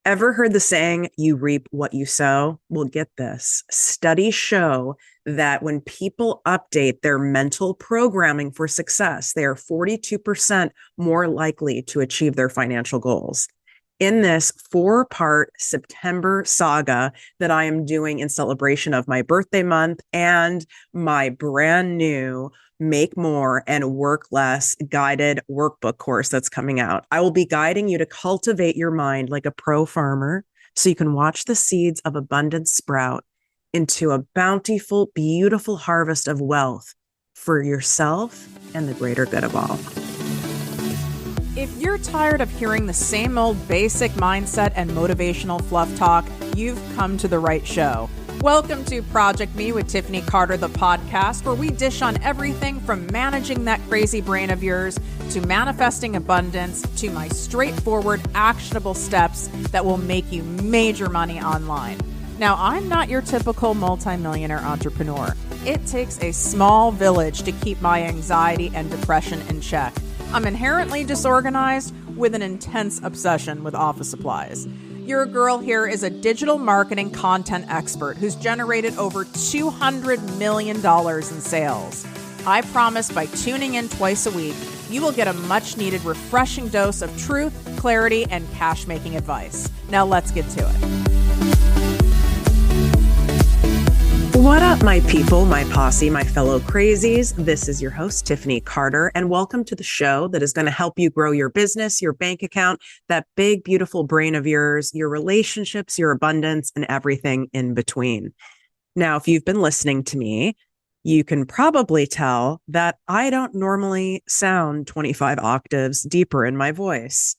Ever heard the saying, you reap what you sow? Well, get this. Studies show that when people update their mental programming for success, they are 42% more likely to achieve their financial goals. In this 4-part September saga that I am doing in celebration of my birthday month and my brand new Make More and Work Less guided workbook course that's coming out. I will be guiding you to cultivate your mind like a pro farmer so you can watch the seeds of abundance sprout into a bountiful, beautiful harvest of wealth for yourself and the greater good of all. If you're tired of hearing the same old basic mindset and motivational fluff talk, you've come to the right show. Welcome to Project Me with Tiffany Carter, the podcast, where we dish on everything from managing that crazy brain of yours to manifesting abundance to my straightforward, actionable steps that will make you major money online. Now, I'm not your typical multimillionaire entrepreneur. It takes a small village to keep my anxiety and depression in check. I'm inherently disorganized with an intense obsession with office supplies. Your girl here is a digital marketing content expert who's generated over $200 million in sales. I promise by tuning in twice a week, you will get a much needed refreshing dose of truth, clarity, and cash-making advice. Now let's get to it. What up, my people, my posse, my fellow crazies? This is your host, Tiffany Carter, and welcome to the show that is going to help you grow your business, your bank account, that big, beautiful brain of yours, your relationships, your abundance, and everything in between. Now, if you've been listening to me, you can probably tell that I don't normally sound 25 octaves deeper in my voice.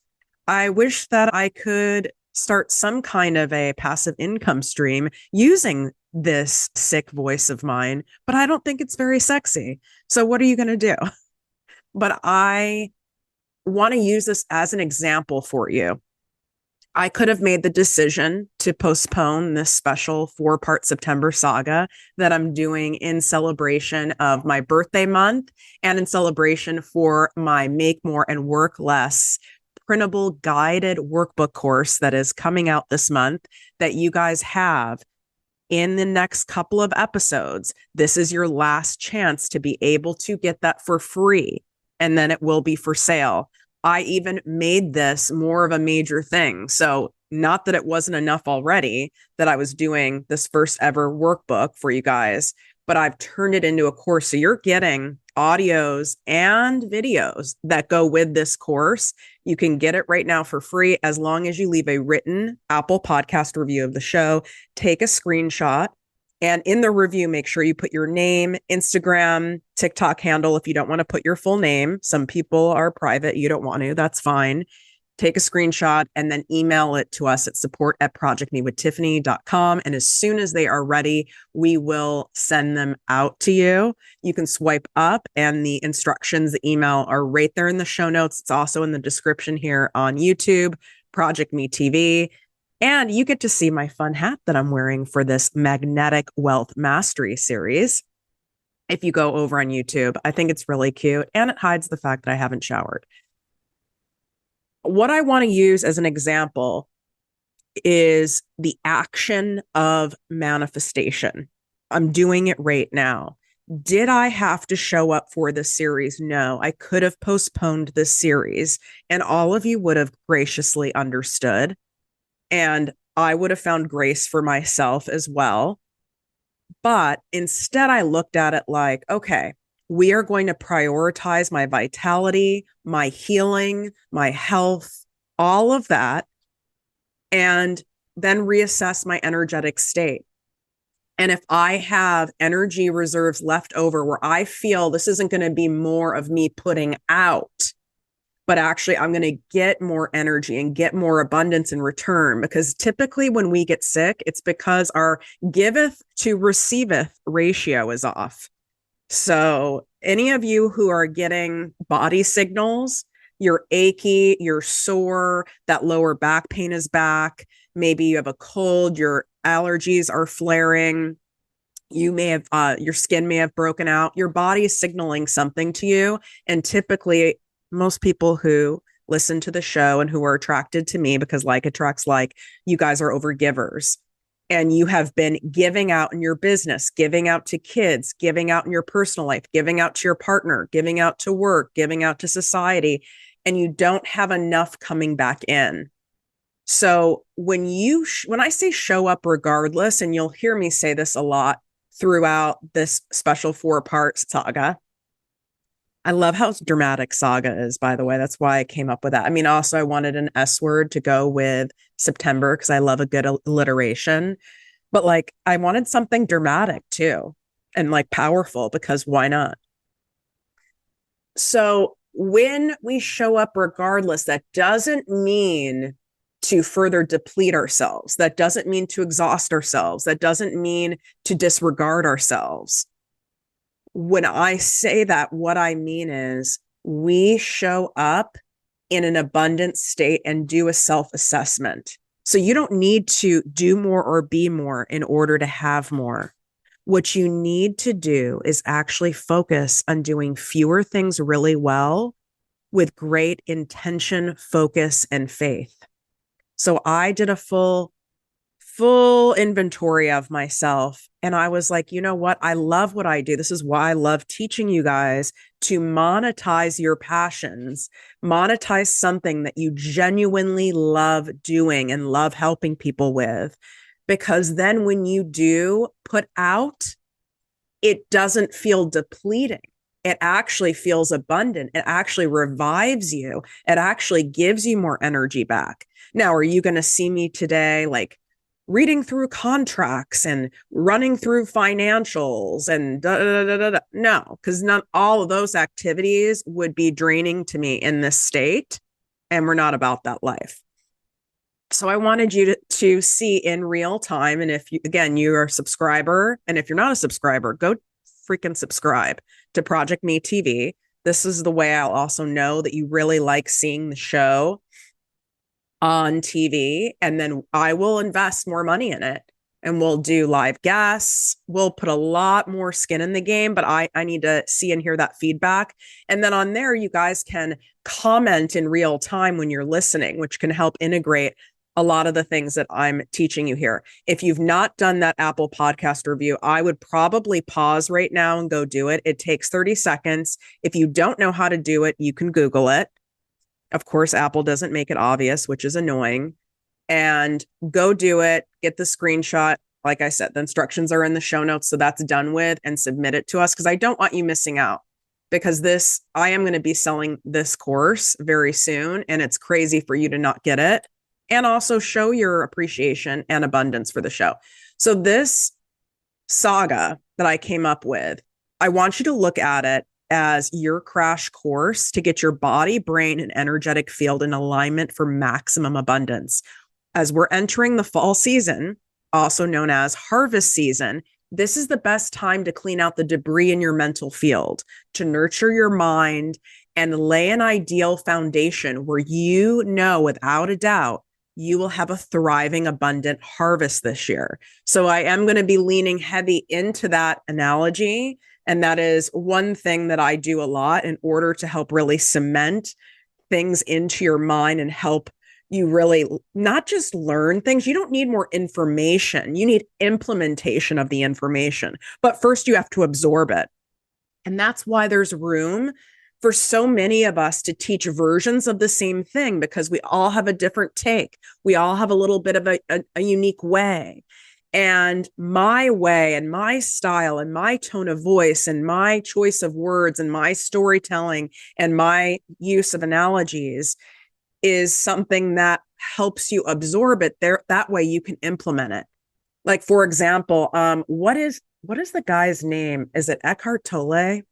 I wish that I could start some kind of a passive income stream using this sick voice of mine, but I don't think it's very sexy. So what are you going to do? But I want to use this as an example for you. I could have made the decision to postpone this special 4-part September saga that I'm doing in celebration of my birthday month and in celebration for my Make More and Work Less printable guided workbook course that is coming out this month that you guys have in the next couple of episodes. This is your last chance to be able to get that for free, and then it will be for sale. I even made this more of a major thing. So not that it wasn't enough already that I was doing this first ever workbook for you guys, but I've turned it into a course. So you're getting audios and videos that go with this course. You can get it right now for free as long as you leave a written Apple Podcast review of the show, take a screenshot, and in the review, make sure you put your name, Instagram, TikTok handle if you don't want to put your full name. Some people are private. You don't want to. That's fine. Take a screenshot and then email it to us at support@projectmewithtiffany.com. And as soon as they are ready, we will send them out to you. You can swipe up and the instructions, the email are right there in the show notes. It's also in the description here on YouTube, ProjectME TV. And you get to see my fun hat that I'm wearing for this Magnetic Wealth Mastery series. If you go over on YouTube, I think it's really cute and it hides the fact that I haven't showered. What I want to use as an example is the action of manifestation. I'm doing it right now. Did I have to show up for this series? No, I could have postponed this series and all of you would have graciously understood. And I would have found grace for myself as well. But instead, I looked at it like, okay, we are going to prioritize my vitality, my healing, my health, all of that, and then reassess my energetic state. And if I have energy reserves left over where I feel this isn't going to be more of me putting out, but actually I'm going to get more energy and get more abundance in return, because typically when we get sick, it's because our giveth to receiveth ratio is off. So any of you who are getting body signals, you're achy, you're sore, that lower back pain is back, maybe you have a cold, your allergies are flaring, you may have, your skin may have broken out, your body is signaling something to you. And typically most people who listen to the show and who are attracted to me, because like attracts like, you guys are overgivers. And you have been giving out in your business, giving out to kids, giving out in your personal life, giving out to your partner, giving out to work, giving out to society, and you don't have enough coming back in. So when I say show up regardless, and you'll hear me say this a lot throughout this special 4-part saga. I love how dramatic saga is, by the way. That's why I came up with that. I mean, also I wanted an S word to go with September because I love a good alliteration. But like I wanted something dramatic too, and like powerful, because why not? So when we show up regardless, that doesn't mean to further deplete ourselves. That doesn't mean to exhaust ourselves. That doesn't mean to disregard ourselves. When I say that, what I mean is we show up in an abundant state and do a self-assessment. So you don't need to do more or be more in order to have more. What you need to do is actually focus on doing fewer things really well with great intention, focus, and faith. So I did a full inventory of myself. And I was like, you know what? I love what I do. This is why I love teaching you guys to monetize your passions, monetize something that you genuinely love doing and love helping people with. Because then when you do put out, it doesn't feel depleting. It actually feels abundant. It actually revives you. It actually gives you more energy back. Now, are you going to see me today like reading through contracts and running through financials and No, because not all of those activities would be draining to me in this state. And we're not about that life. So I wanted you to see in real time. And if you, again, you're a subscriber, and if you're not a subscriber, go freaking subscribe to ProjectME TV. This is the way I'll also know that you really like seeing the show on TV, and then I will invest more money in it, and we'll do live guests. We'll put a lot more skin in the game, but I need to see and hear that feedback. And then on there, you guys can comment in real time when you're listening, which can help integrate a lot of the things that I'm teaching you here. If you've not done that Apple podcast review, I would probably pause right now and go do it. It takes 30 seconds. If you don't know how to do it, you can Google it. Of course, Apple doesn't make it obvious, which is annoying. And go do it. Get the screenshot. Like I said, the instructions are in the show notes. So that's done with, and submit it to us, because I don't want you missing out. Because I am going to be selling this course very soon, and it's crazy for you to not get it. And also show your appreciation and abundance for the show. So this saga that I came up with, I want you to look at it as your crash course to get your body, brain, and energetic field in alignment for maximum abundance. As we're entering the fall season, also known as harvest season, this is the best time to clean out the debris in your mental field, to nurture your mind and lay an ideal foundation where you know without a doubt you will have a thriving, abundant harvest this year. So I am going to be leaning heavy into that analogy. And that is one thing that I do a lot in order to help really cement things into your mind and help you really not just learn things. You don't need more information. You need implementation of the information. But first you have to absorb it. And that's why there's room for so many of us to teach versions of the same thing, because we all have a different take. We all have a little bit of a unique way. And my way and my style and my tone of voice and my choice of words and my storytelling and my use of analogies is something that helps you absorb it there. That way you can implement it. Like, for example, what is the guy's name? Is it Eckhart Tolle?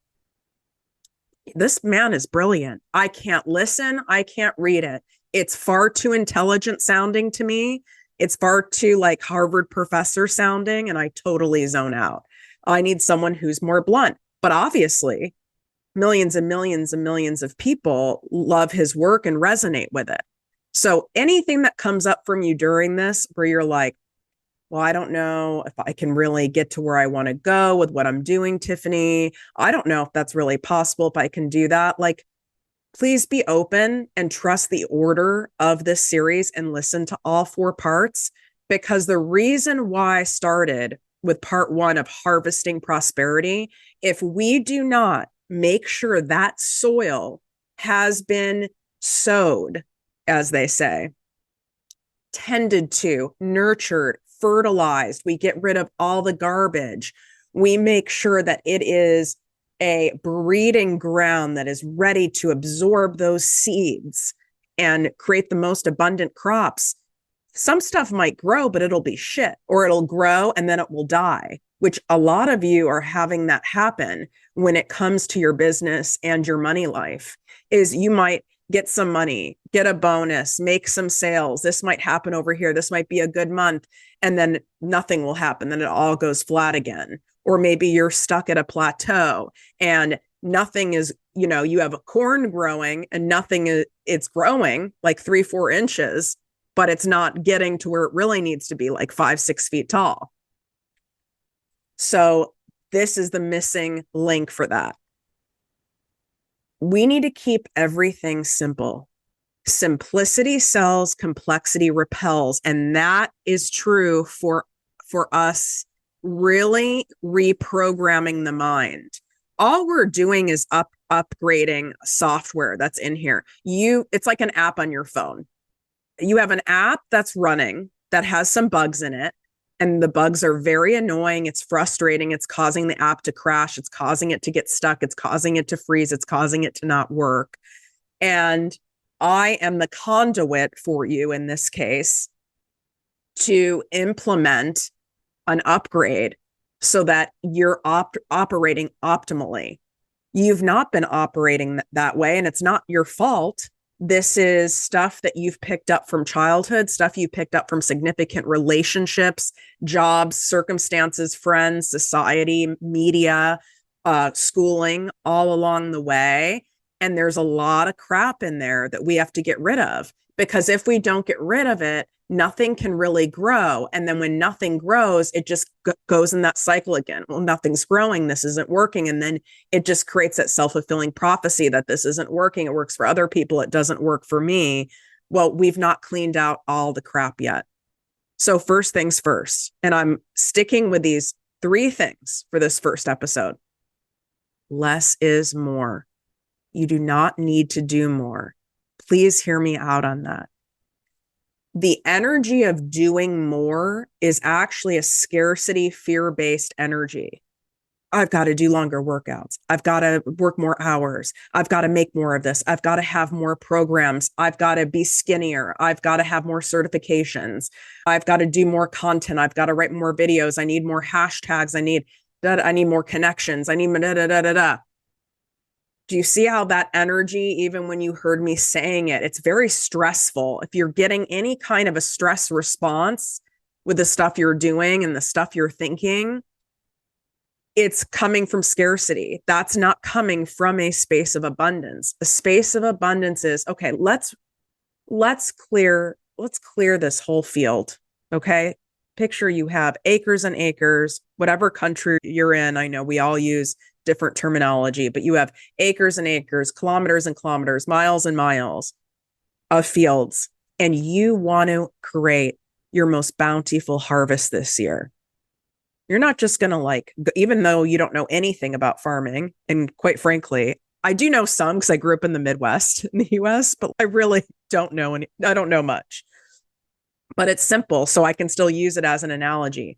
This man is brilliant. I can't listen. I can't read it. It's far too intelligent sounding to me. It's far too like Harvard professor sounding, and I totally zone out. I need someone who's more blunt. But obviously, millions and millions and millions of people love his work and resonate with it. So anything that comes up from you during this where you're like, well, I don't know if I can really get to where I want to go with what I'm doing, Tiffany. I don't know if that's really possible, if I can do that. Like, Please be open and trust the order of this series and listen to all 4 parts, because the reason why I started with part 1 of harvesting prosperity, if we do not make sure that soil has been sowed, as they say, tended to, nurtured, fertilized, we get rid of all the garbage, we make sure that it is a breeding ground that is ready to absorb those seeds and create the most abundant crops. Some stuff might grow, but it'll be shit, or it'll grow and then it will die, which a lot of you are having that happen when it comes to your business and your money life. Is you might get some money, get a bonus, make some sales. This might happen over here. This might be a good month. And then nothing will happen. Then it all goes flat again. Or maybe you're stuck at a plateau and nothing is, you have a corn growing and it's growing like 3-4 inches, but it's not getting to where it really needs to be, like 5-6 feet tall. So this is the missing link for that. We need to keep everything simple. Simplicity sells, complexity repels. And that is true for us really reprogramming the mind. All we're doing is upgrading software that's in here. It's like an app on your phone. You have an app that's running that has some bugs in it, and the bugs are very annoying. It's frustrating. It's causing the app to crash. It's causing it to get stuck. It's causing it to freeze. It's causing it to not work. And I am the conduit for you in this case to implement an upgrade so that you're operating optimally. You've not been operating that way, and it's not your fault. This is stuff that you've picked up from childhood, stuff you picked up from significant relationships, jobs, circumstances, friends, society, media, schooling, all along the way. And there's a lot of crap in there that we have to get rid of, because if we don't get rid of it, nothing can really grow. And then when nothing grows, it just goes in that cycle again. Well, nothing's growing. This isn't working. And then it just creates that self-fulfilling prophecy that this isn't working. It works for other people. It doesn't work for me. Well, we've not cleaned out all the crap yet. So first things first, and I'm sticking with these 3 things for this first episode. Less is more. You do not need to do more. Please hear me out on that. The energy of doing more is actually a scarcity, fear-based energy. I've got to do longer workouts. I've got to work more hours. I've got to make more of this. I've got to have more programs. I've got to be skinnier. I've got to have more certifications. I've got to do more content. I've got to write more videos. I need more hashtags. I need more connections. I need da-da-da-da-da. Do you see how that energy, even when you heard me saying it, it's very stressful. If you're getting any kind of a stress response with the stuff you're doing and the stuff you're thinking, it's coming from scarcity. That's not coming from a space of abundance. A space of abundance is, okay, let's clear this whole field. Okay. Picture you have acres and acres, whatever country you're in. I know we all use different terminology, but you have acres and acres, kilometers and kilometers, miles and miles of fields, and you want to create your most bountiful harvest this year. You're not just going to even though you don't know anything about farming, and quite frankly, I do know some because I grew up in the Midwest in the US, but I really don't know I don't know much. But it's simple, so I can still use it as an analogy.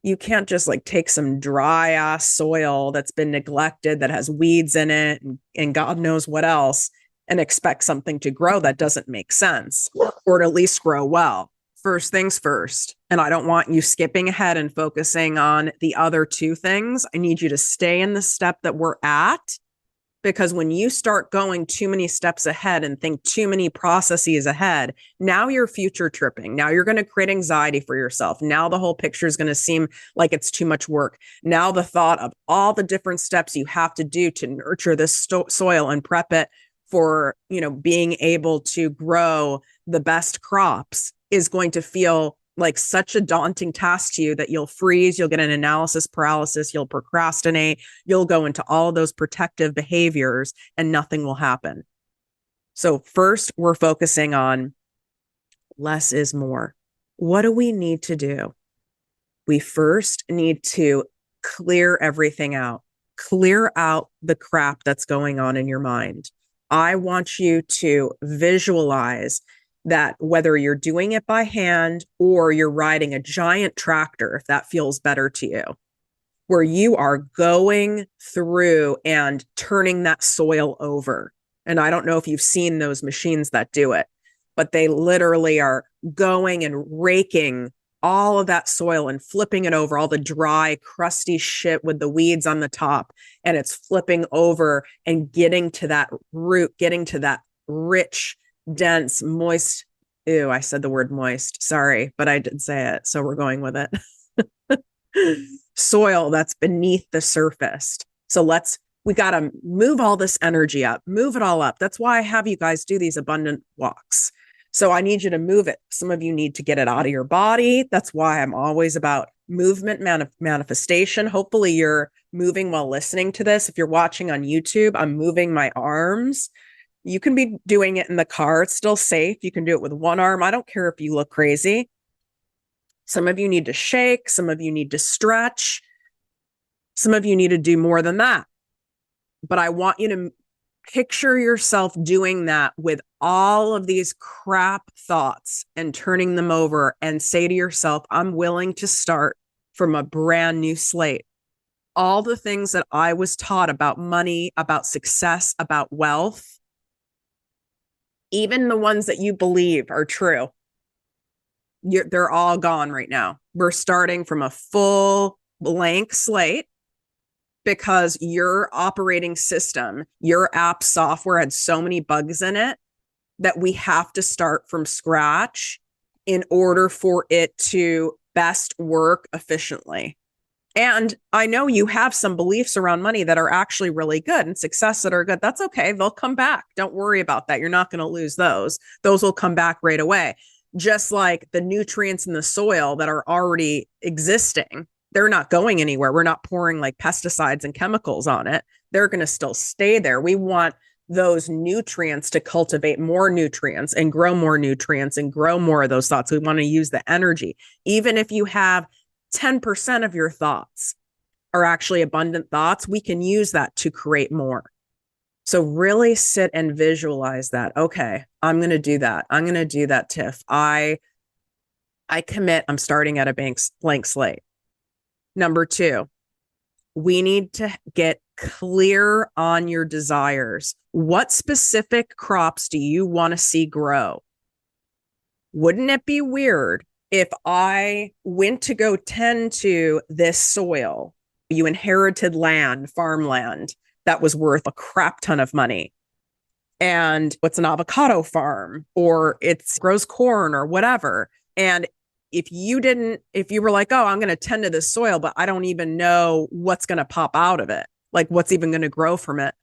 You can't just take some dry ass soil that's been neglected, that has weeds in it and God knows what else, and expect something to grow. That doesn't make sense, or to at least grow well. First things first. And I don't want you skipping ahead and focusing on the other 2 things. I need you to stay in the step that we're at, because when you start going too many steps ahead and think too many processes ahead, now you're future tripping. Now you're going to create anxiety for yourself. Now the whole picture is going to seem like it's too much work. Now the thought of all the different steps you have to do to nurture this soil and prep it for, being able to grow the best crops is going to feel like such a daunting task to you that you'll freeze, you'll get an analysis paralysis, you'll procrastinate, you'll go into all of those protective behaviors and nothing will happen. So first, we're focusing on less is more. What do we need to do? We first need to clear everything out. Clear out the crap that's going on in your mind. I want you to visualize that whether you're doing it by hand or you're riding a giant tractor, if that feels better to you, where you are going through and turning that soil over. And I don't know if you've seen those machines that do it, but they literally are going and raking all of that soil and flipping it over, all the dry, crusty shit with the weeds on the top. And it's flipping over and getting to that root, getting to that rich, dense, moist. Ew, I said the word moist. Sorry, but I did say it. So we're going with it. Soil that's beneath the surface. So we got to move all this energy up, move it all up. That's why I have you guys do these abundant walks. So I need you to move it. Some of you need to get it out of your body. That's why I'm always about movement, manifestation. Hopefully you're moving while listening to this. If you're watching on YouTube, I'm moving my arms. You can be doing it in the car. It's still safe. You can do it with one arm. I don't care if you look crazy. Some of you need to shake. Some of you need to stretch. Some of you need to do more than that. But I want you to picture yourself doing that with all of these crap thoughts and turning them over and say to yourself, I'm willing to start from a brand new slate. All the things that I was taught about money, about success, about wealth, even the ones that you believe are true, they're all gone right now. We're starting from a full blank slate. Because your operating system, your app software had so many bugs in it that we have to start from scratch in order for it to best work efficiently. And I know you have some beliefs around money that are actually really good and success that are good. That's okay. They'll come back. Don't worry about that. You're not going to lose those. Those will come back right away. Just like the nutrients in the soil that are already existing. They're not going anywhere. We're not pouring like pesticides and chemicals on it. They're going to still stay there. We want those nutrients to cultivate more nutrients and grow more nutrients and grow more of those thoughts. We want to use the energy. Even if you have 10% of your thoughts are actually abundant thoughts, we can use that to create more. So really sit and visualize that. Okay, I'm going to do that. I'm going to do that, Tiff. I commit. I'm starting at a blank slate. Number 2, we need to get clear on your desires. What specific crops do you want to see grow? Wouldn't it be weird if I went to go tend to this soil? You inherited land, farmland that was worth a crap ton of money. And it's an avocado farm or it grows corn or whatever. And if you were like, oh, I'm going to tend to this soil, but I don't even know what's going to pop out of it, like what's even going to grow from it.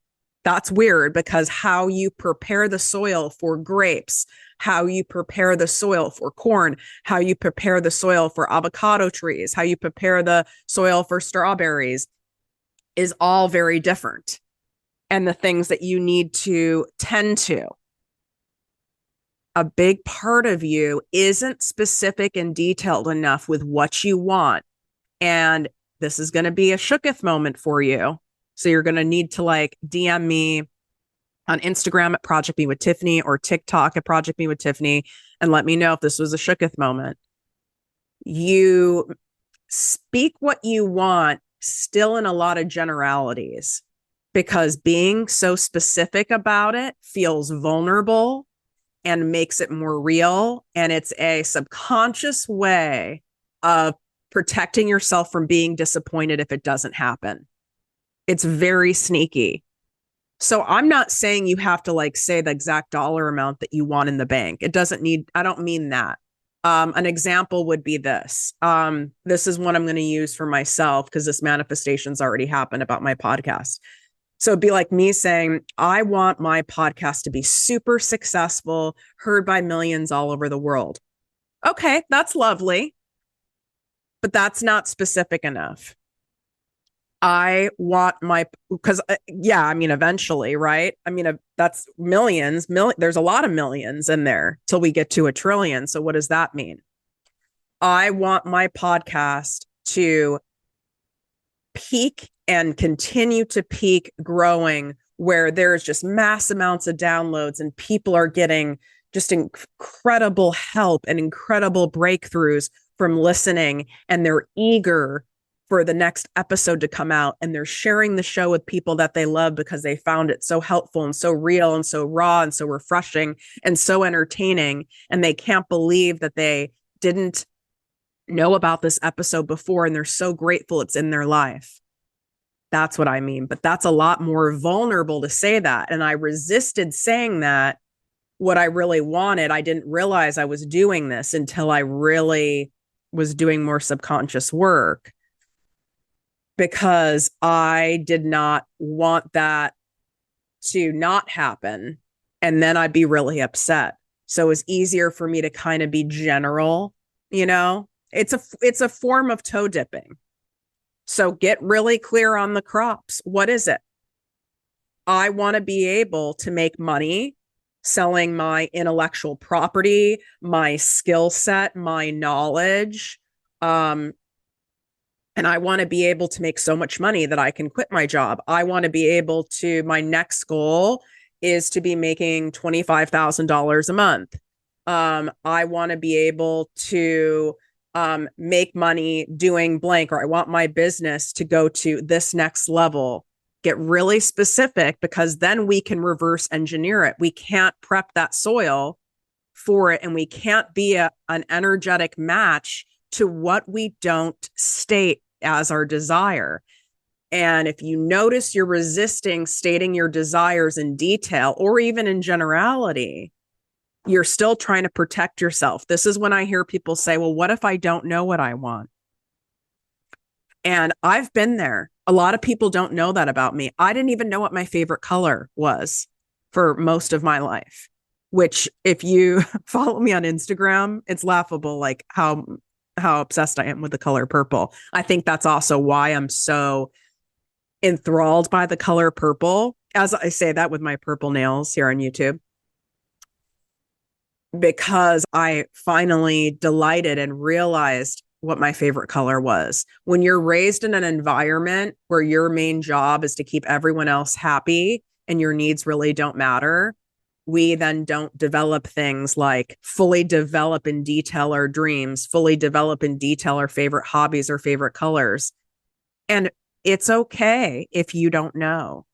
That's weird because how you prepare the soil for grapes, how you prepare the soil for corn, how you prepare the soil for avocado trees, how you prepare the soil for strawberries is all very different. And the things that you need to tend to. A big part of you isn't specific and detailed enough with what you want. And this is going to be a shooketh moment for you. So you're going to need to like DM me on Instagram at ProjectME with Tiffany or TikTok at ProjectME with Tiffany and let me know if this was a shooketh moment. You speak what you want still in a lot of generalities because being so specific about it feels vulnerable and makes it more real. And it's a subconscious way of protecting yourself from being disappointed if it doesn't happen. It's very sneaky. So I'm not saying you have to like say the exact dollar amount that you want in the bank. It doesn't need, I don't mean that. An example would be this. This is what I'm going to use for myself because this manifestation's already happened about my podcast. So it'd be like me saying, I want my podcast to be super successful, heard by millions all over the world. Okay, that's lovely, but that's not specific enough. I want because yeah, I mean, eventually, right? I mean, that's millions, there's a lot of millions in there till we get to a trillion. So what does that mean? I want my podcast to peak and continue to peak growing where there's just mass amounts of downloads and people are getting just incredible help and incredible breakthroughs from listening, and they're eager for the next episode to come out, and they're sharing the show with people that they love because they found it so helpful and so real and so raw and so refreshing and so entertaining, and they can't believe that they didn't know about this episode before, and they're so grateful it's in their life. That's what I mean. But that's a lot more vulnerable to say that. And I resisted saying that. What I really wanted, I didn't realize I was doing this until I really was doing more subconscious work, because I did not want that to not happen. And then I'd be really upset. So it was easier for me to kind of be general, you know? It's a form of toe dipping. So get really clear on the crops. What is it? I want to be able to make money selling my intellectual property, my skill set, my knowledge. And I want to be able to make so much money that I can quit my job. I want to be able to, my next goal is to be making $25,000 a month. I want to be able to make money doing blank, or I want my business to go to this next level. Get really specific, because then we can reverse engineer it. We can't prep that soil for it, and we can't be an energetic match to what we don't state as our desire. And if you notice you're resisting stating your desires in detail or even in generality, you're still trying to protect yourself. This is when I hear people say, well, what if I don't know what I want? And I've been there. A lot of people don't know that about me. I didn't even know what my favorite color was for most of my life, which if you follow me on Instagram, it's laughable, like how obsessed I am with the color purple. I think that's also why I'm so enthralled by the color purple, as I say that with my purple nails here on YouTube, because I finally delighted and realized what my favorite color was. When you're raised in an environment where your main job is to keep everyone else happy and your needs really don't matter, we then don't develop things like fully develop in detail our dreams, fully develop in detail our favorite hobbies or favorite colors. And it's okay if you don't know.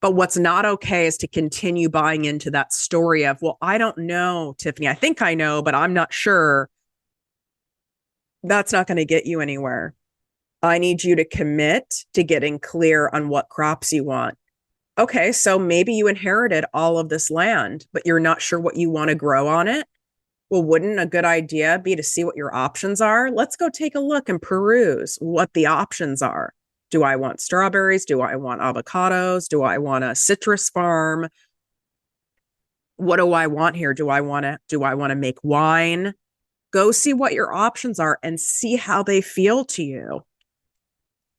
But what's not okay is to continue buying into that story of, well, I don't know, Tiffany. I think I know, but I'm not sure. That's not going to get you anywhere. I need you to commit to getting clear on what crops you want. Okay, so maybe you inherited all of this land, but you're not sure what you want to grow on it. Well, wouldn't a good idea be to see what your options are? Let's go take a look and peruse what the options are. Do I want strawberries? Do I want avocados? Do I want a citrus farm? What do I want here? Do I want to make wine? Go see what your options are and see how they feel to you.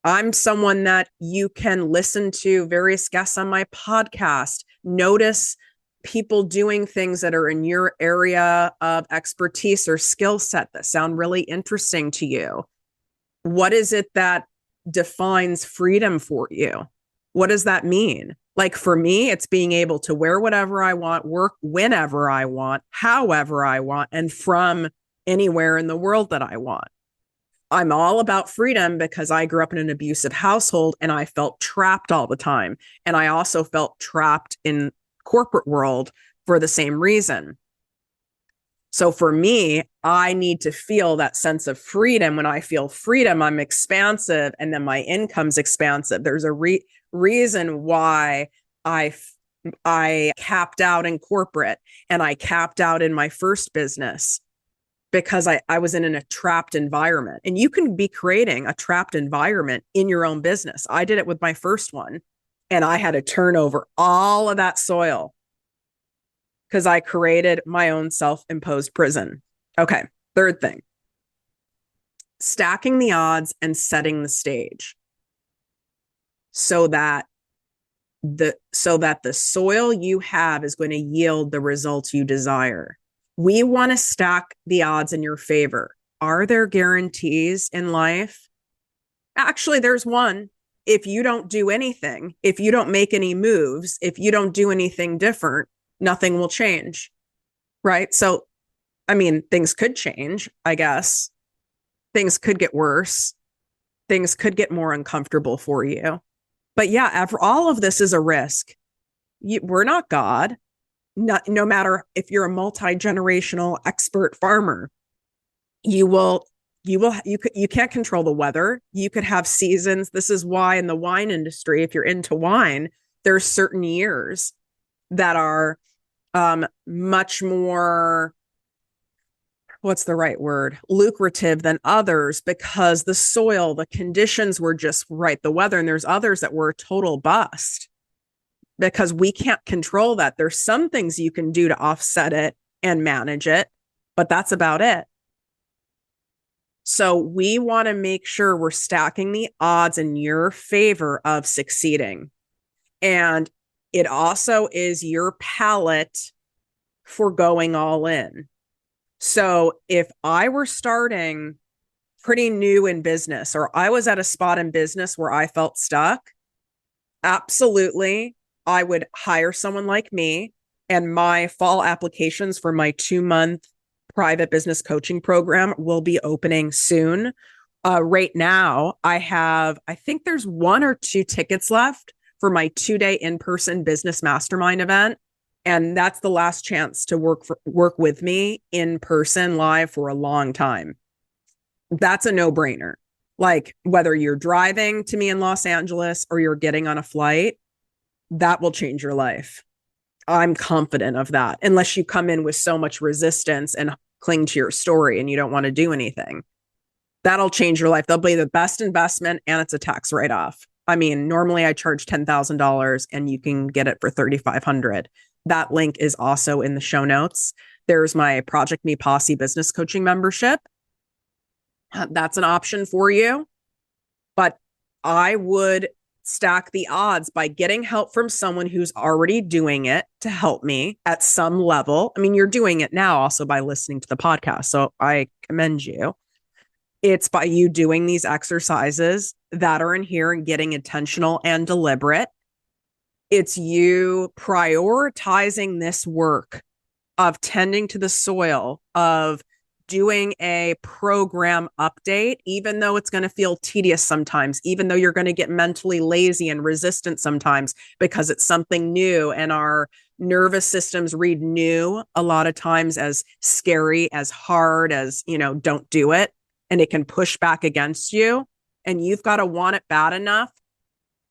I'm someone that you can listen to various guests on my podcast. Notice people doing things that are in your area of expertise or skill set that sound really interesting to you. What is it that defines freedom for you? What does that mean? Like for me, it's being able to wear whatever I want, work whenever I want, however I want, and from anywhere in the world that I want. I'm all about freedom because I grew up in an abusive household and I felt trapped all the time. And I also felt trapped in corporate world for the same reason. So for me, I need to feel that sense of freedom. When I feel freedom, I'm expansive, and then my income's expansive. There's a reason why I capped out in corporate and I capped out in my first business, because I was in a trapped environment. And you can be creating a trapped environment in your own business. I did it with my first one, and I had to turn over all of that soil because I created my own self-imposed prison. Okay, third thing, stacking the odds and setting the stage. so that the soil you have is going to yield the results you desire. We want to stack the odds in your favor. Are there guarantees in life? Actually, there's one. If you don't do anything, if you don't make any moves, if you don't do anything different, nothing will change. Right? So, I mean, things could change, I guess. Things could get worse. Things could get more uncomfortable for you. But yeah, after all of this is a risk. We're not God. No matter if you're a multi-generational expert farmer, you can't control the weather. You could have seasons. This is why in the wine industry, if you're into wine, there's certain years that are much more, what's the right word, lucrative than others, because the soil, the conditions were just right, the weather. And there's others that were a total bust because we can't control that. There's some things you can do to offset it and manage it, but that's about it. So we want to make sure we're stacking the odds in your favor of succeeding. And it also is your palette for going all in. So if I were starting pretty new in business, or I was at a spot in business where I felt stuck, absolutely, I would hire someone like me, and my fall applications for my 2-month private business coaching program will be opening soon. Right now, I think there's 1 or 2 tickets left for my 2-day in-person business mastermind event. And that's the last chance to work with me in person live for a long time. That's a no-brainer. Like whether you're driving to me in Los Angeles or you're getting on a flight, that will change your life. I'm confident of that, unless you come in with so much resistance and cling to your story and you don't want to do anything. That'll change your life. They'll be the best investment, and it's a tax write-off. I mean, normally I charge $10,000 and you can get it for $3,500. That link is also in the show notes. There's my ProjectME Posse business coaching membership. That's an option for you. But I would stack the odds by getting help from someone who's already doing it to help me at some level. I mean, you're doing it now also by listening to the podcast, so I commend you. It's by you doing these exercises that are in here and getting intentional and deliberate. It's you prioritizing this work of tending to the soil, of doing a program update, even though it's going to feel tedious sometimes, even though you're going to get mentally lazy and resistant sometimes because it's something new, and our nervous systems read new a lot of times as scary, as hard, as, don't do it. And it can push back against you. And you've got to want it bad enough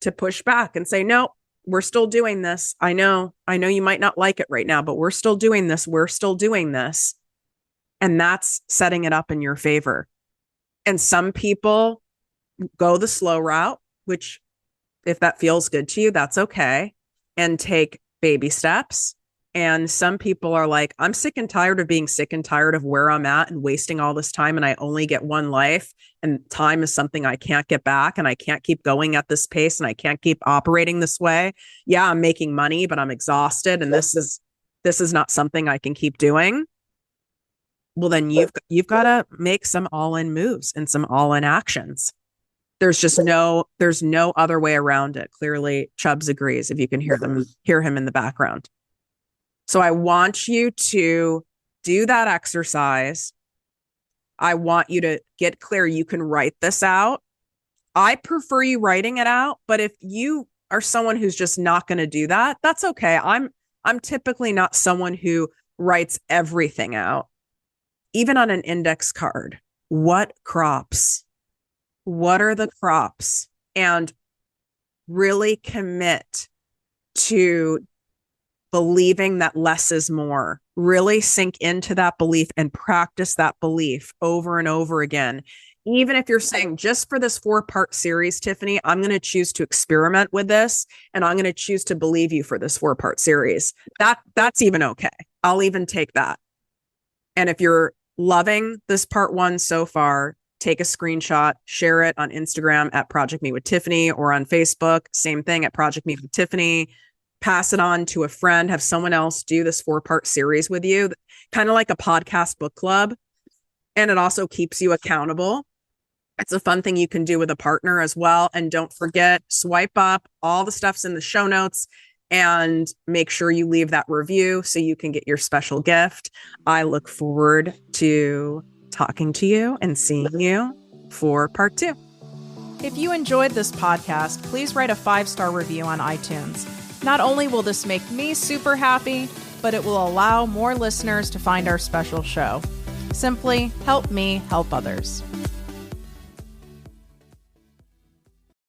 to push back and say, no, we're still doing this. I know you might not like it right now, but we're still doing this. We're still doing this. And that's setting it up in your favor. And some people go the slow route, which if that feels good to you, that's okay, and take baby steps. And some people are like, I'm sick and tired of being sick and tired of where I'm at and wasting all this time. And I only get one life, and time is something I can't get back. And I can't keep going at this pace, and I can't keep operating this way. Yeah, I'm making money, but I'm exhausted. And this is not something I can keep doing. Well, then you've got to make some all-in moves and some all-in actions. There's no other way around it. Clearly, Chubbs agrees, if you can hear him in the background. So I want you to do that exercise. I want you to get clear. You can write this out. I prefer you writing it out, but if you are someone who's just not going to do that, that's okay. I'm typically not someone who writes everything out. Even on an index card, what crops? What are the crops? And really commit to believing that less is more. Really sink into that belief and practice that belief over and over again. Even if you're saying, just for this 4-part series, Tiffany, I'm going to choose to experiment with this, and I'm going to choose to believe you for this 4-part series. That's even okay. I'll even take that. And if you're loving this part 1 so far, take a screenshot, share it on Instagram at Project Me with Tiffany, or on Facebook, same thing at Project Me with Tiffany. Pass it on to a friend, have someone else do this 4-part series with you, kind of like a podcast book club. And it also keeps you accountable. It's a fun thing you can do with a partner as well. And don't forget, swipe up. All the stuff's in the show notes. And make sure you leave that review so you can get your special gift. I look forward to talking to you and seeing you for part 2. If you enjoyed this podcast, please write a 5-star review on iTunes. Not only will this make me super happy, but it will allow more listeners to find our special show. Simply help me help others.